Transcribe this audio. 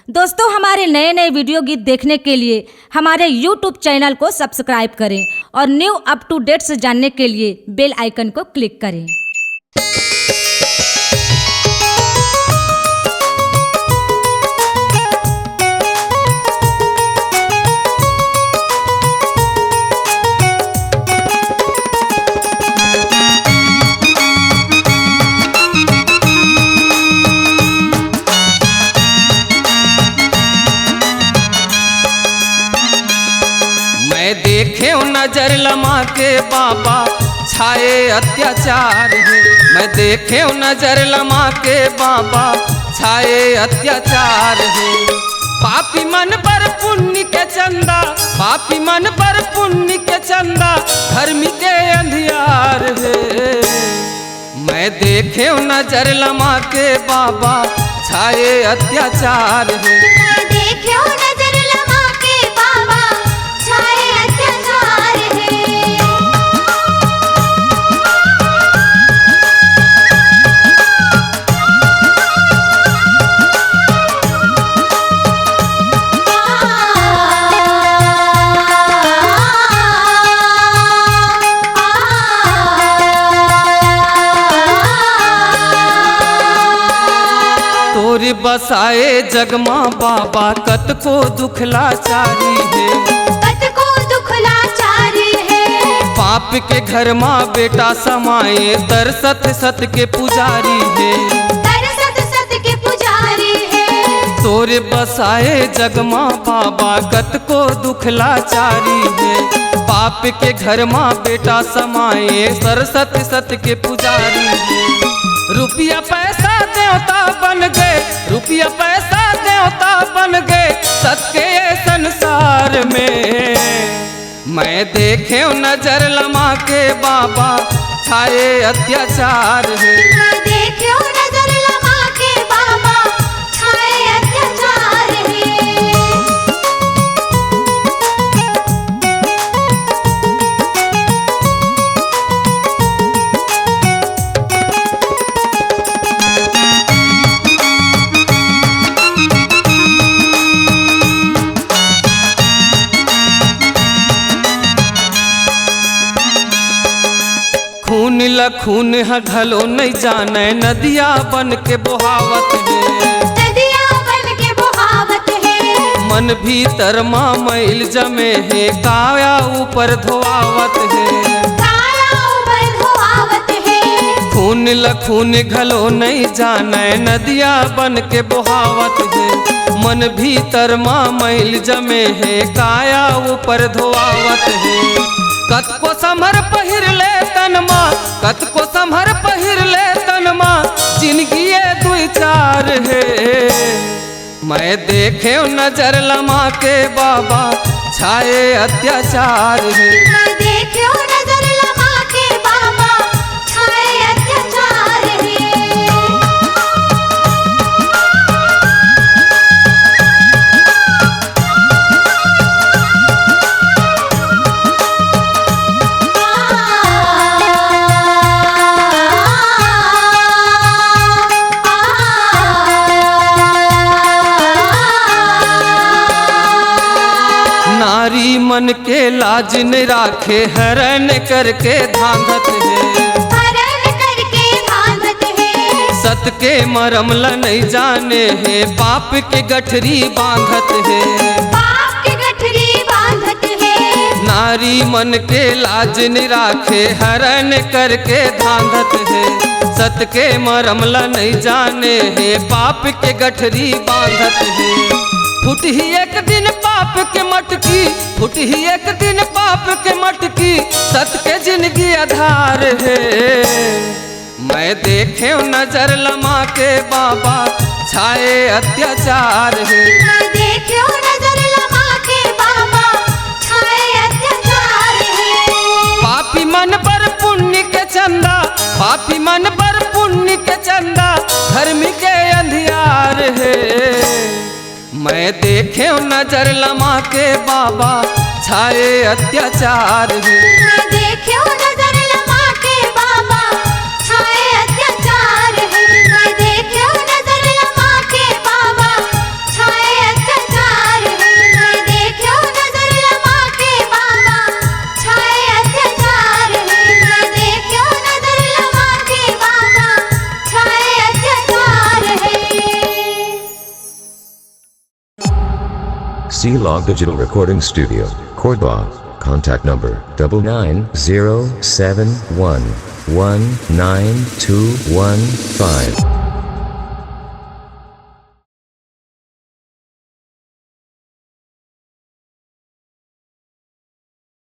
दोस्तों, हमारे नए नए वीडियो गीत देखने के लिए हमारे YouTube चैनल को सब्सक्राइब करें और न्यू अप टू डेट्स जानने के लिए बेल आइकन को क्लिक करें। देखे नजर लमा के बाबा छाए अत्याचार है। मैं देखे नजर लमा के बाबा छाए अत्याचार है। पापी मन पर पुण्य के चंदा, पापी मन पर पुण्य के चंदा, धर्म के अंधियार है। मैं देखे नजर लमा के बाबा छाए अत्याचार है। तोरे बसाए जगमा बाबा कत को दुखलाचारी है, कत को दुखलाचारी है। पाप के घर माँ बेटा समाए तरसत सत के पुजारी है, तरसत सत के पुजारी है। तोरे बसाए जगमा बाबा कत को दुखलाचारी है। पाप के घर माँ बेटा समाए तरसत सत के पुजारी है। रुपया पैसा देवता बन गए, रुपया पैसा देवता बन गए सत के संसार में। मैं देखे नजर लमा के बाबा छाए अत्याचार है। मैं देखे नजर लमा के बाबा छाए अत्याचार है। खून लखून घलो नहीं जाने नदिया बन के बहावत है, नदिया बन के बहावत है। मन भीतर माँ मैल जमे है काया ऊपर धोआवत है, काया ऊपर धोआवत है। खून लखून घलो नहीं जाने नदिया बन के बहावत है। मन भीतर माँ मैल जमे है काया ऊपर धोआवत है। कत को समर पहिर ले तनमा, कत को समर पहिर ले तनमा, जिंदगी दुई चार है। मैं देखे नजर लमा के बाबा छाए अत्याचार है। मैं देखे नजर लमा के बाबा छाए अत्याचार है। नारी मन के लाज न राखे हरण करके धांधत है, हरण करके धांधत है। सत के मरम ल नहीं जाने है पाप के गठरी बांधत है, पाप के गठरी बांधत है। नारी मन के लाज न राखे हरण करके धांधत है। सत के मरम ल नहीं जाने है पाप के गठरी बांधत है। फुट ही एक दिन पाप के मटकी, फुट ही एक दिन पाप के मटकी, सत के जिंदगी आधार है। मैं देखे नजर लमा के बाबा छाए अत्याचार है। मैं देखे नजर लमा के बाबा छाए अत्याचार है। पापी मन पर पुण्य के चंदा, पापी मन पर पुण्य के चंदा, धर्म के अंधियार है। मैं देखे नजर लमा के बाबा छाए अत्याचार है। मैं देखे नजर लमा के बाबा छाए अत्याचार है। मैं देखे नजर लमा के बाबा छाए Vlog Digital Recording Studio, Cordoba. Contact number 99071192115.